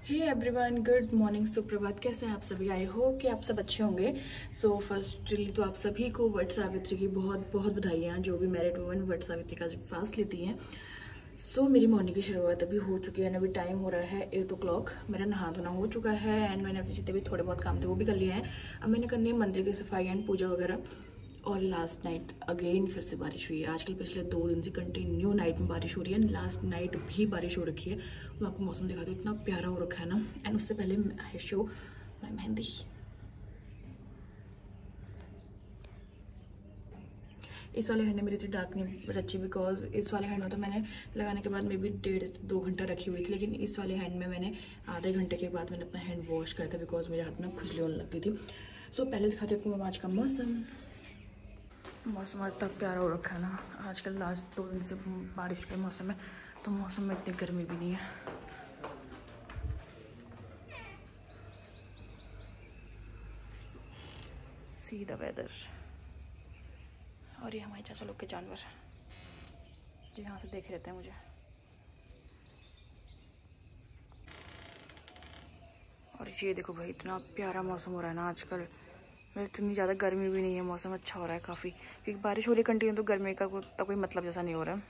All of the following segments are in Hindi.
हे एवरीवन, गुड मॉर्निंग, सुप्रभात। कैसे हैं आप सभी? आई होप कि आप सब अच्छे होंगे। सो फर्स्टली तो आप सभी को वट सावित्री की बहुत बहुत बधाइयाँ, जो भी मैरिड वुमन वट सावित्री का फास्ट लेती हैं। सो मेरी मॉर्निंग की शुरुआत अभी हो चुकी है। अभी टाइम हो रहा है 8 o'clock। मेरा नहा धोना हो चुका है एंड मैंने अपने जितने भी थोड़े बहुत काम थे वो भी कर लिए हैं। अब मैंने करनी है मंदिर की सफाई एंड पूजा वगैरह। और लास्ट नाइट अगेन फिर से बारिश हुई है। आजकल पिछले 2 दिन से कंटिन्यू नाइट में बारिश हो रही है। लास्ट नाइट भी बारिश हो रखी है। मैं आपको मौसम दिखाती हूँ, इतना प्यारा हो रखा है ना। एंड उससे पहले आई शो माय मेहंदी। इस वाले हैंड में मेरी इतनी डार्क नहीं रची बिकॉज इस वाले हैंड में तो मैंने लगाने के बाद मे बी 1.5 से 2 घंटा रखी हुई थी, लेकिन इस वाले हैंड में मैंने आधे घंटे के बाद मैंने अपना हैंड वॉश करा था बिकॉज मेरे हाथ में खुजली होने लगती थी। सो पहले दिखाती हूँ आपको आज का मौसम आज तक प्यारा हो रखा है ना। आजकल लास्ट 2 दिन से बारिश का मौसम है, तो मौसम में इतनी गर्मी भी नहीं है। See the weather. और ये हमारे चाचा लोग के जानवर जो यहाँ से देख रहते हैं मुझे। और ये देखो भाई, इतना प्यारा मौसम हो रहा है ना आजकल। इतनी ज़्यादा गर्मी भी नहीं है, मौसम अच्छा हो रहा है काफ़ी, क्योंकि बारिश हो रही है कंटिन्यू, तो गर्मी का कोई मतलब जैसा नहीं हो रहा है।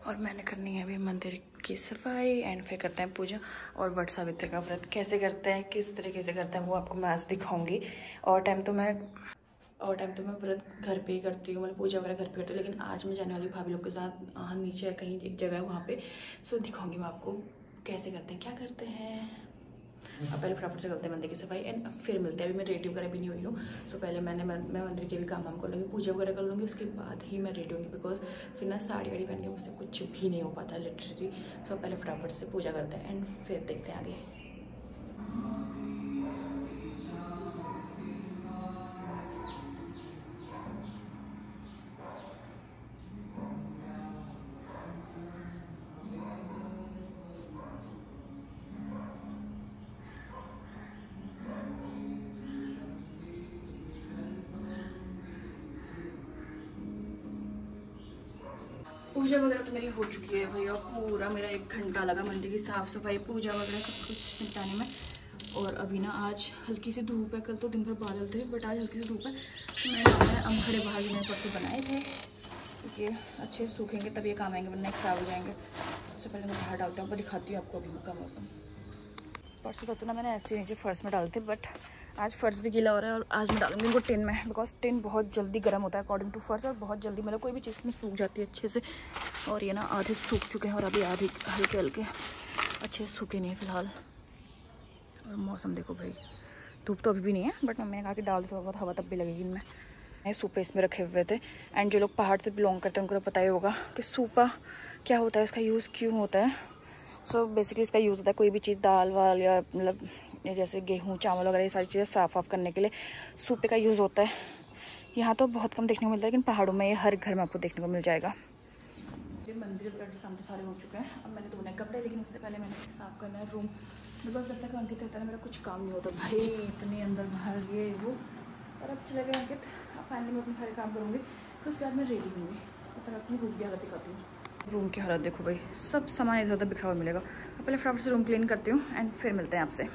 और मैंने करनी है अभी मंदिर की सफाई एंड फिर करते हैं पूजा। और वट सावित्री का व्रत कैसे करते हैं, किस तरीके से करते हैं, वो आपको मैं आज दिखाऊंगी। और टाइम तो मैं व्रत घर पे ही करती हूँ, मतलब पूजा वगैरह घर पे करती हूँ। लेकिन आज मैं जाने वाली भाभी लोग के साथ नीचे कहीं एक जगह है वहाँ पे। सो दिखाऊंगी मैं आपको कैसे करते हैं, क्या करते हैं। अब पहले फटाफट से करते हैं मंदिर की सफाई एंड फिर मिलते हैं। अभी मैं रेडी वगैरह भी नहीं हुई हूँ। सो पहले मैं मंदिर के भी काम कर लूँगी, पूजा वगैरह कर लूँगी, उसके बाद ही मैं रेडी होंगी बिकॉज फिर ना साड़ी वाड़ी पहन के मुझसे कुछ भी नहीं हो पाता लिटरली। सो पहले फटाफट से पूजा करते हैं एंड फिर देखते हैं आगे। पूजा वगैरह तो मेरी हो चुकी है भैया। पूरा मेरा 1 घंटा लगा मंदिर की साफ़ सफाई पूजा वगैरह सब कुछ निपटाने में। और अभी ना आज हल्की सी धूप है। कल तो दिन भर बादल थे बट आज हल्की सी धूप है। तो मैंने अमखड़े बाहर मैंने परसों बनाए थे, क्योंकि अच्छे सूखेंगे तब ये काम आएंगे, वरना ख़राब हो जाएंगे। उससे पहले मैं बाहर डालती हूँ, दिखाती हूँ आपको अभी का मौसम। परसों तो ना मैंने ऐसे नीचे फर्श में डालते, बट आज फर्श भी गीला हो रहा है। और आज मैं डालूंगी इनको टिन में, बिकॉज टिन बहुत जल्दी गर्म होता है अकॉर्डिंग टू फर्श, और बहुत जल्दी मतलब कोई भी चीज़ में सूख जाती है अच्छे से। और ये ना आधे सूख चुके हैं और अभी आधे हल्के हल्के अच्छे सूखे नहीं है फिलहाल। और मौसम देखो भाई, धूप तो अभी भी नहीं है, बट मम्मी ने कहा कि डाल दो, बहुत हवा तब भी लगेगी इनमें। सूपे इसमें रखे हुए थे एंड जो लोग पहाड़ से बिलोंग करते हैं उनको तो पता ही होगा कि सूपा क्या होता है, इसका यूज़ क्यों होता है। सो बेसिकली इसका यूज़ होता है कोई भी चीज़ दाल वाल या मतलब जैसे गेहूँ चावल वगैरह ये सारी चीज़ें साफ़ करने के लिए सूपे का यूज़ होता है। यहाँ तो बहुत कम देखने को मिलता है, लेकिन पहाड़ों में ये हर घर में आपको देखने को मिल जाएगा। मंदिर वगैरह के काम तो सारे हो चुके हैं। अब मैंने धोने कपड़े, लेकिन उससे पहले मैंने साफ़ करना है रूम, बिकॉज जब तक अंकित रहता है मेरा कुछ काम नहीं होता भाई, इतने अंदर बाहर ये वो। और अब चले गए अंकित, अब फाइनली मैं अपने सारे काम करूँगी, फिर उसके बाद मैं रेडी होंगी। तो अपनी रूम की हालत दिखाती हूँ। रूम की हालत देखो भाई, सब सामान इधर उधर बिखरा हुआ मिलेगा। अब पहले फटाफट से रूम क्लीन करती हूँ एंड फिर मिलते हैं आपसे।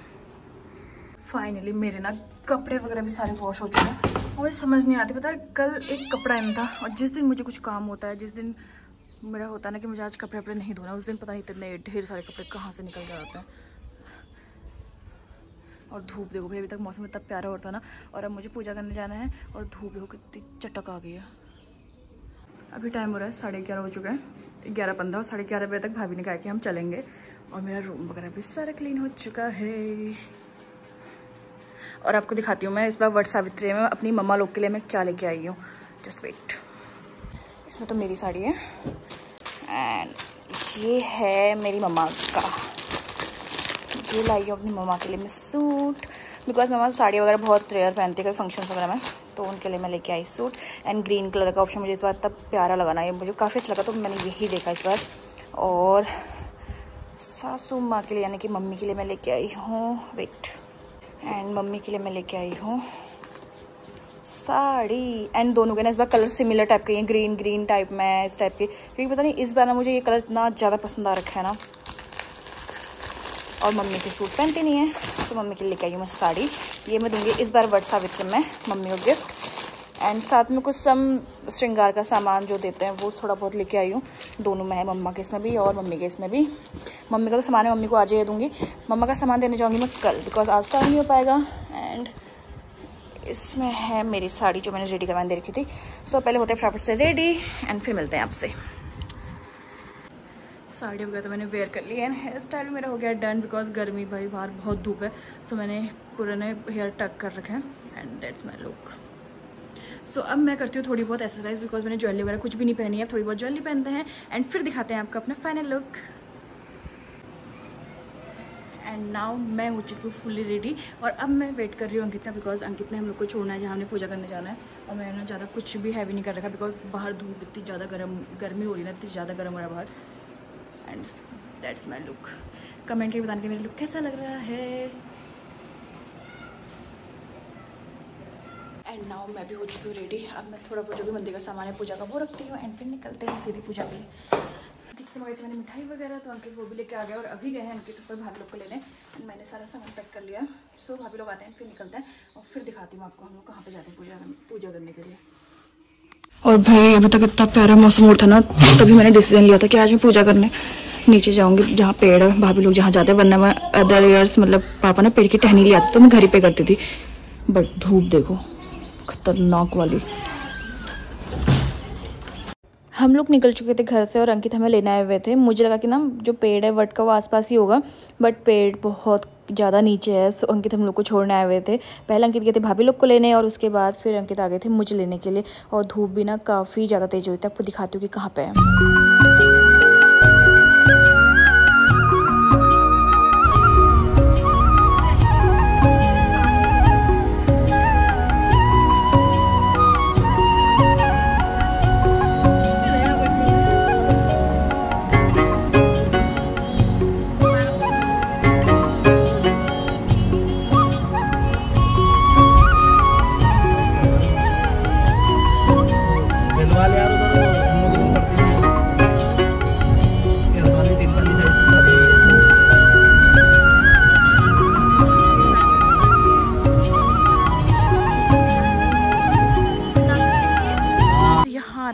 फाइनली मेरे ना कपड़े वगैरह भी सारे वॉश हो चुके हैं। और मुझे समझ नहीं आती, पता है कल एक कपड़ा इन था, और जिस दिन मुझे कुछ काम होता है, जिस दिन मेरा होता है ना कि मुझे आज कपड़े नहीं धोना, उस दिन पता नहीं इतने ढेर सारे कपड़े कहाँ से निकल के आते हैं। और धूप देखो भाई, अभी तक मौसम इतना प्यारा होता ना, और अब मुझे पूजा करने जाना है और धूप देखो कितनी चटक आ गई है। अभी टाइम हो रहा है 11:30 हो चुका है, 11:15, और 11:30 बजे तक भाभी ने कहा कि हम चलेंगे। और मेरा रूम वगैरह भी सारा क्लीन हो चुका है। और आपको दिखाती हूँ मैं इस बार वट सावित्री में अपनी मम्मा लोग के लिए मैं क्या लेके आई हूँ। Just wait. इसमें तो मेरी साड़ी है एंड ये है मेरी मम्मा का। ये लाई हूँ अपनी मम्मा के लिए मैं सूट, बिकॉज मम्मा साड़ी वगैरह बहुत रेयर पहनती है कोई फंक्शन वगैरह में, तो उनके लिए मैं लेके आई सूट। एंड ग्रीन कलर का ऑप्शन मुझे इस बार तब प्यारा लगा ना, ये मुझे काफ़ी अच्छा लगा, तो मैंने यही देखा इस बार। और सासू माँ के लिए यानी कि मम्मी के लिए मैं लेके आई हूँ, वेट, एंड मम्मी के लिए मैं लेके आई हूँ साड़ी। एंड दोनों के ना इस बार कलर सिमिलर टाइप के हैं, ग्रीन ग्रीन टाइप में इस टाइप के, क्योंकि पता नहीं इस बार ना मुझे ये कलर इतना ज़्यादा पसंद आ रखा है ना। और मम्मी के सूट पहनती नहीं है, तो मम्मी के लिए लेके आई हूँ मैं साड़ी। ये मैं दूंगी इस बार वट सावित्री में मम्मी को गिफ्ट। एंड साथ में कुछ सम श्रृंगार का सामान जो देते हैं वो थोड़ा बहुत लेके आई हूँ। दोनों में है, मम्मा के इसमें भी और मम्मी के इसमें भी। मम्मी का तो सामान है, मम्मी को आज ही दूंगी। मम्मा का सामान देने जाऊँगी मैं कल, बिकॉज आज टाइम नहीं हो पाएगा। एंड इसमें है मेरी साड़ी जो मैंने रेडी करवाने दे रखी थी। सो पहले होते हैं फटाफट से रेडी एंड फिर मिलते हैं आपसे। साड़ी वगैरह तो मैंने वेयर कर ली है। हेयर स्टाइल मेरा हो गया डन, बिकॉज गर्मी भाई बाहर बहुत धूप है। सो मैंने पुराने हेयर टक कर रखे हैं एंड दैट्स माई लुक। सो अब मैं करती हूँ थोड़ी बहुत एक्सरसाइज, बिकॉज मैंने ज्वेलरी वगैरह कुछ भी नहीं पहनी है। थोड़ी बहुत ज्वेलरी पहनते हैं एंड फिर दिखाते हैं आपको अपना फाइनल लुक। एंड नाउ मैं हो चुकी हूँ फुल्ली रेडी और अब मैं वेट कर रही हूँ अंकित, बिकॉज अंकित ने हम लोग को छोड़ना है जहाँ हमने पूजा करने जाना है। और मैंने ना ज़्यादा कुछ भी हैवी नहीं कर रखा, बिकॉज बाहर धूप इतनी ज़्यादा गर्मी हो रही है ना, इतनी ज़्यादा गर्म हो रहा है बाहर। And that's my look. Comment करके बताने के मेरा लुक कैसा लग रहा है। एंड नाउ मैं भी हो चुकी हूँ रेडी। अब मैं थोड़ा बहुत जो भी मंदिर का सामान है पूजा का वो रखती हूँ एंड फिर निकलते हैं सीधी पूजा के लिए। अंकित से मंगाई थी मैंने मिठाई वगैरह, तो अंकित वो भी लेके आ गया और अभी गए हैं अंकित ऊपर भाभी लोग को लेने। एंड मैंने सारा सामान पैक कर लिया। सो भाभी लोग आते हैं फिर निकलते हैं और फिर दिखाती हूँ आपको हम लोग कहाँ पे जाते हैं पूजा करने के लिए। और भाई अभी तक इतना प्यारा मौसम हो था ना, तभी मैंने डिसीजन लिया था कि आज मैं पूजा करने नीचे जाऊंगी जहाँ पेड़ है। भाभी लोग जहाँ जाते हैं, वरना मैं अदर ईयर्स मतलब पापा ना पेड़ की टहनी ले आती तो मैं घर ही पे करती थी। बट धूप देखो खतरनाक वाली। हम लोग निकल चुके थे घर से और अंकित हमें लेने आए हुए थे। मुझे लगा कि ना जो पेड़ है वट का वो आसपास ही होगा, बट पेड़ बहुत ज़्यादा नीचे है। सो अंकित हम लोग को छोड़ने आए हुए थे। पहले अंकित गए थे भाभी लोग को लेने और उसके बाद फिर अंकित आ गए थे मुझे लेने के लिए। और धूप भी ना काफ़ी ज़्यादा तेज हुई थी। आपको दिखाती हूँ कि कहाँ पे है।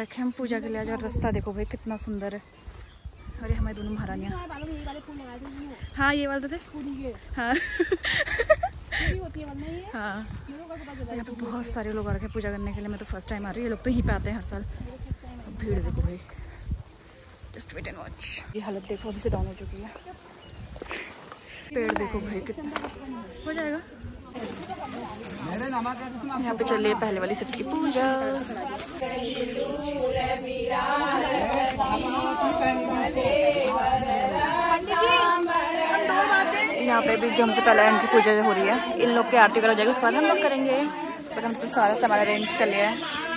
रखे हम पूजा के लिए आज। रास्ता देखो भाई कितना सुंदर है। अरे हमारे दोनों महारानियाँ। हाँ ये वाले थे। हाँ हाँ यहाँ पे बहुत सारे लोग आ रखे हैं पूजा करने के लिए। मैं तो फर्स्ट टाइम आ रही हूँ। ये लोग तो यहीं पे आते हैं हर साल। भीड़ देखो भाई, जस्ट वेट एंड वॉच। ये हालत देखो अभी से डाउन हो चुकी है। पेड़ देखो भाई कितना हो जाएगा। यहाँ पे चलिए पहले वाली शिफ्ट की पूजा। यहाँ पे भी जो हमसे पहले इनकी पूजा हो रही है, इन लोग की आरती वगैरह हो जाएगी, उसके बाद हम लोग करेंगे। तो हम तो सारा सामान अरेंज कर लिया है।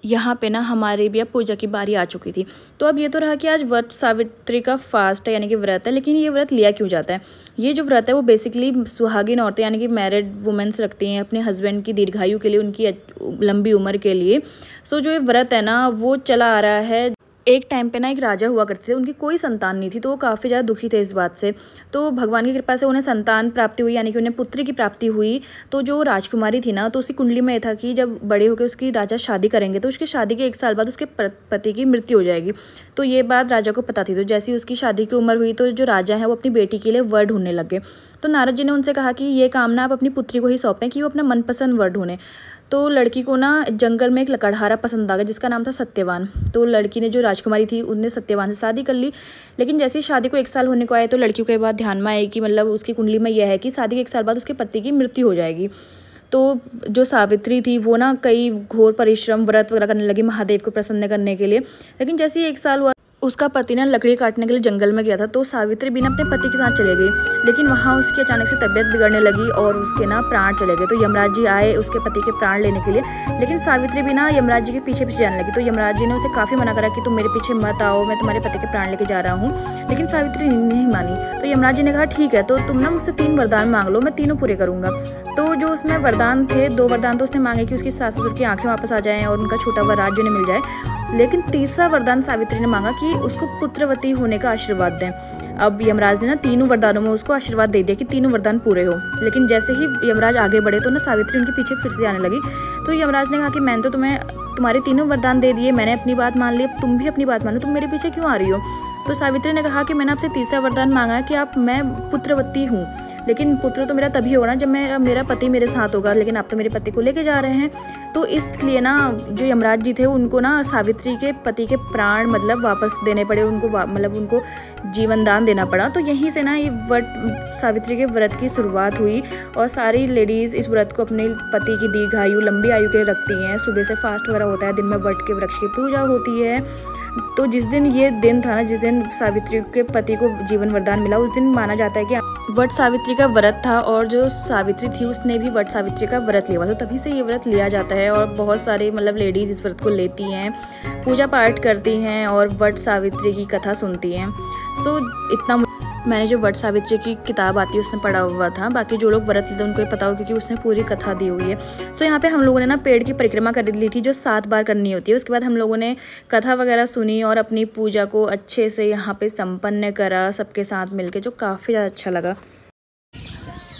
यहाँ पे ना हमारी भी अब पूजा की बारी आ चुकी थी। तो अब ये तो रहा कि आज वट सावित्री का फास्ट है यानी कि व्रत है। लेकिन ये व्रत लिया क्यों जाता है? ये जो व्रत है वो बेसिकली सुहागिन औरतें यानी कि मैरिड वुमेन्स रखती हैं अपने हस्बैंड की दीर्घायु के लिए, उनकी लंबी उम्र के लिए। सो जो ये व्रत है ना वो चला आ रहा है। एक टाइम पे ना एक राजा हुआ करते थे, उनकी कोई संतान नहीं थी, तो वो काफ़ी ज़्यादा दुखी थे इस बात से। तो भगवान की कृपा से उन्हें संतान प्राप्ति हुई, यानी कि उन्हें पुत्री की प्राप्ति हुई। तो जो राजकुमारी थी ना, तो उसकी कुंडली में ये था कि जब बड़े होकर उसकी राजा शादी करेंगे तो उसकी शादी के 1 साल बाद उसके पति की मृत्यु हो जाएगी। तो ये बात राजा को पता थी। तो जैसे ही उसकी शादी की उम्र हुई तो जो राजा है वो अपनी बेटी के लिए वर ढूंढने लगे। तो नारद जी ने उनसे कहा कि ये काम ना आप अपनी पुत्री को ही सौंपें कि वो अपना मनपसंद वर ढूंढे। तो लड़की को ना जंगल में एक लकड़हारा पसंद आ गया जिसका नाम था सत्यवान। तो लड़की ने जो राजकुमारी थी उनने सत्यवान से शादी कर ली। लेकिन जैसे ही शादी को 1 साल होने को आए तो लड़की के बाद ध्यान में आए कि मतलब उसकी कुंडली में यह है कि शादी के 1 साल बाद उसके पति की मृत्यु हो जाएगी। तो जो सावित्री थी वो ना कई घोर परिश्रम व्रत वगैरह करने लगी महादेव को प्रसन्न करने के लिए। लेकिन जैसे ही 1 साल हुआ उसका पति ना लकड़ी काटने के लिए जंगल में गया था, तो सावित्री भी ना अपने पति के साथ चले गई। लेकिन वहाँ उसकी अचानक से तबीयत बिगड़ने लगी और उसके ना प्राण चले गए। तो यमराज जी आए उसके पति के प्राण लेने के लिए, लेकिन सावित्री भी ना यमराज जी के पीछे पीछे जाने लगी। तो यमराज जी ने उसे काफ़ी मना करा कि तुम मेरे पीछे मत आओ, मैं तुम्हारे पति के प्राण लेके जा रहा हूँ। लेकिन सावित्री नहीं मानी। तो यमराज जी ने कहा ठीक है, तो तुम ना मुझसे 3 वरदान मांग लो, मैं तीनों पूरे करूँगा। तो जो उसमें वरदान थे, 2 वरदान तो उसने मांगे कि उसकी सास ससुर की आंखें वापस आ जाएँ और उनका छोटा हुआ राज्य उन्हें मिल जाए। लेकिन तीसरा वरदान सावित्री ने मांगा कि उसको पुत्रवती होने का आशीर्वाद दें। अब यमराज ने ना तीनों वरदानों में उसको आशीर्वाद दे दिया कि तीनों वरदान पूरे हो। लेकिन जैसे ही यमराज आगे बढ़े तो ना सावित्री उनके पीछे फिर से आने लगी। तो यमराज ने कहा कि मैंने तो तुम्हें तुम्हारे तीनों वरदान दे दिए, मैंने अपनी बात मान ली, तुम भी अपनी बात मानो, तुम मेरे पीछे क्यों आ रही हो। तो सावित्री ने कहा कि मैंने आपसे तीसरा वरदान मांगा है कि मैं पुत्रवती हूँ, लेकिन पुत्र तो मेरा तभी होगा ना जब मेरा पति मेरे साथ होगा, लेकिन आप तो मेरे पति को लेके जा रहे हैं। तो इसलिए ना जो यमराज जी थे उनको ना सावित्री के पति के प्राण मतलब वापस देने पड़े, उनको मतलब उनको जीवन दान देना पड़ा। तो यहीं से ना ये सावित्री के व्रत की शुरुआत हुई और सारी लेडीज़ इस व्रत को अपने पति की दीर्घायु लंबी आयु के लिए रखती हैं। सुबह से फास्ट वगैरह होता है, दिन में वट के वृक्ष की पूजा होती है। तो जिस दिन ये दिन था ना, जिस दिन सावित्री के पति को जीवन वरदान मिला, उस दिन माना जाता है कि वट सावित्री का व्रत था और जो सावित्री थी उसने भी वट सावित्री का व्रत लिया। तो तभी से ये व्रत लिया जाता है और बहुत सारे मतलब लेडीज़ इस व्रत को लेती हैं, पूजा पाठ करती हैं और वट सावित्री की कथा सुनती हैं। सो इतना मैंने जो वट सावित्री की किताब आती है उसमें पढ़ा हुआ था। बाकी जो लोग व्रत लेते हैं उनको पता हो क्योंकि उसने पूरी कथा दी हुई है। सो यहाँ पे हम लोगों ने ना पेड़ की परिक्रमा कर ली थी जो 7 बार करनी होती है। उसके बाद हम लोगों ने कथा वगैरह सुनी और अपनी पूजा को अच्छे से यहाँ पे संपन्न करा सबके साथ मिलके, जो काफ़ी ज़्यादा अच्छा लगा।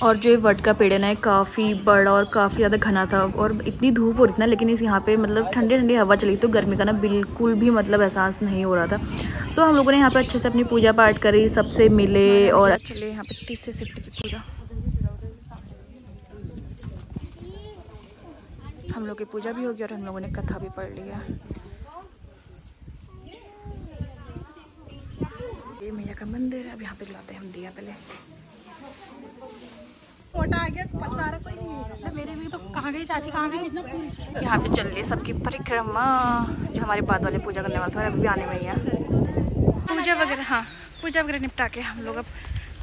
और जो ये वट का पेड़ है ना काफ़ी बड़ा और काफ़ी ज़्यादा घना था और इतनी धूप हो रही थी ना, लेकिन इस यहाँ पे मतलब ठंडी ठंडी हवा चली तो गर्मी का ना बिल्कुल भी मतलब एहसास नहीं हो रहा था। सो हम लोगों ने यहाँ पे अच्छे से अपनी पूजा पाठ करी, सबसे मिले और चले यहाँ पे तीसरे शिफ्ट की पूजा। हम लोग की पूजा भी हो गई और हम लोगों ने कथा भी पढ़ ली है। ये मैया का मंदिर है। अब यहाँ पे जलाते हैं हम दिया पहले। आ गया पता कोई नहीं। मेरे भी तो कहाँ गई चाची, कहाँ गई। यहाँ पे चल रही है सबकी परिक्रमा। जो हमारे बाद वाले पूजा करने वाले थे अभी आने में ही है। पूजा वगैरह, हाँ पूजा वगैरह निपटा के हम लोग अब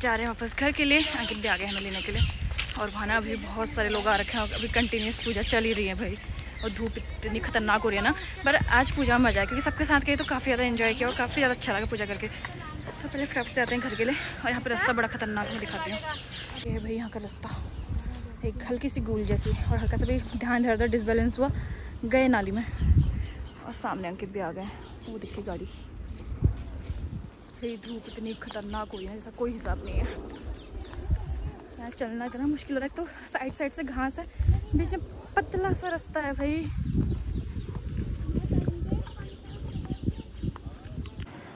जा रहे हैं वापस घर के लिए। अंकित भी आ गए हमें लेने के लिए और वहाँ ना अभी बहुत सारे लोग आ रखे हैं। अभी कंटिन्यूस पूजा चल ही रही है भाई और धूप इतनी खतरनाक हो रही है ना। पर आज पूजा में मजा है क्योंकि सबके साथ गए तो काफ़ी ज़्यादा एंजॉय किया और काफ़ी ज़्यादा अच्छा लगा पूजा करके। तो पहले फटाफट से आते हैं घर के लिए और यहाँ पे रास्ता बड़ा खतरनाक मैं दिखाती हूँ। ये है भाई यहाँ का रास्ता, एक हल्की सी गूल जैसी और हल्का सा भी ध्यान इधर उधर डिसबैलेंस हुआ, गए नाली में। और सामने अंकित भी आ गए, वो दिखी गाड़ी। ये धूप इतनी खतरनाक हुई है जैसा कोई हिसाब नहीं है। यहाँ चलना इतना मुश्किल हो रहा है। तो साइड साइड से घास है, बीच में पतला सा रास्ता है भाई।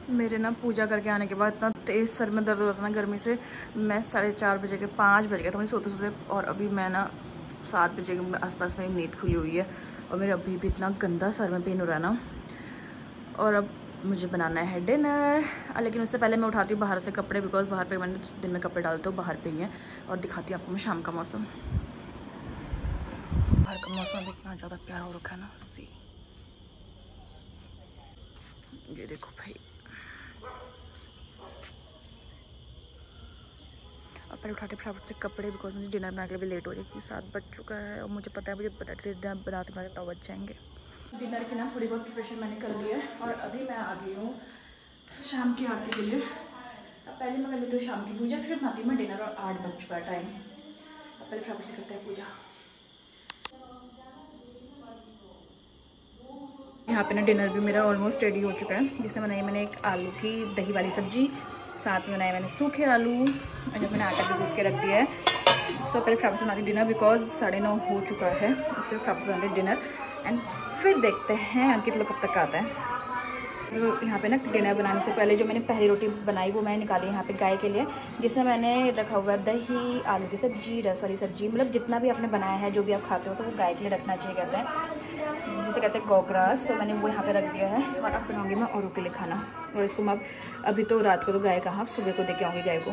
मेरे ना पूजा करके आने के बाद इतना तेज़ सर में दर्द होता था ना गर्मी से। मैं 4:30 बजे के 5 बज गया था मुझे सोते सोते और अभी मैं ना 7 बजे के आसपास मेरी नींद खुली हुई है और मेरे अभी भी इतना गंदा सर में पेन हो रहा है ना। और अब मुझे बनाना है डिनर, लेकिन उससे पहले मैं उठाती हूँ बाहर से कपड़े, बिकॉज बाहर पे मैंने दिन में कपड़े डालते हो बाहर पे ही हैं। और दिखाती हूँ आपको मैं शाम का मौसम। बाहर का मौसम इतना ज़्यादा प्यारा हो रखा है ना। सी ये देखो भाई, अब पहले उठाते फटाफट से कपड़े, बिकॉज मुझे डिनर बनाने के लिए भी लेट हो रही है क्योंकि 7 बज चुका है और मुझे पता है मुझे डिनर बनाते बनाते 9 बज जाएंगे। डिनर की ना थोड़ी बहुत प्रिपरेशन मैंने कर ली है और अभी मैं आ गई हूँ शाम की आरती के लिए। अब पहले मैं कर लेती हूँ शाम की पूजा, फिर बनाती हूँ मैं डिनर और 8 बज चुका है टाइम। अब पहले फटाफट से करते हैं पूजा। यहाँ पे ना डिनर भी मेरा ऑलमोस्ट रेडी हो चुका है, जिसमें बनाई मैंने एक आलू की दही वाली सब्जी, साथ में बनाए मैंने सूखे आलू और जब मैंने आटा भी गूंथ के रख दिया है। सो पहले फटाफट से बनाती डिनर बिकॉज 9:30 हो चुका है। फिर फटाफट से बनाते डिनर एंड फिर देखते हैं अंकित लोग कब तक आता है। तो यहाँ पे ना डिनर बनाने से पहले जो मैंने पहली रोटी बनाई वो मैंने निकाली यहाँ पे गाय के लिए, जिसमें मैंने रखा हुआ दही, आलू की सब्जी, रस वाली सब्जी, मतलब जितना भी आपने बनाया है जो भी आप खाते हो तो वो गाय के लिए रखना चाहिए कहते हैं, जिसे कहते हैं गौग्रास। तो मैंने वो यहाँ पे रख दिया है और अब बनाऊँगी मैं औरों के लिए खाना। और इसको मैं अभी तो रात को तो गाय कहाँ, सुबह को दे के आऊँगी गाय को।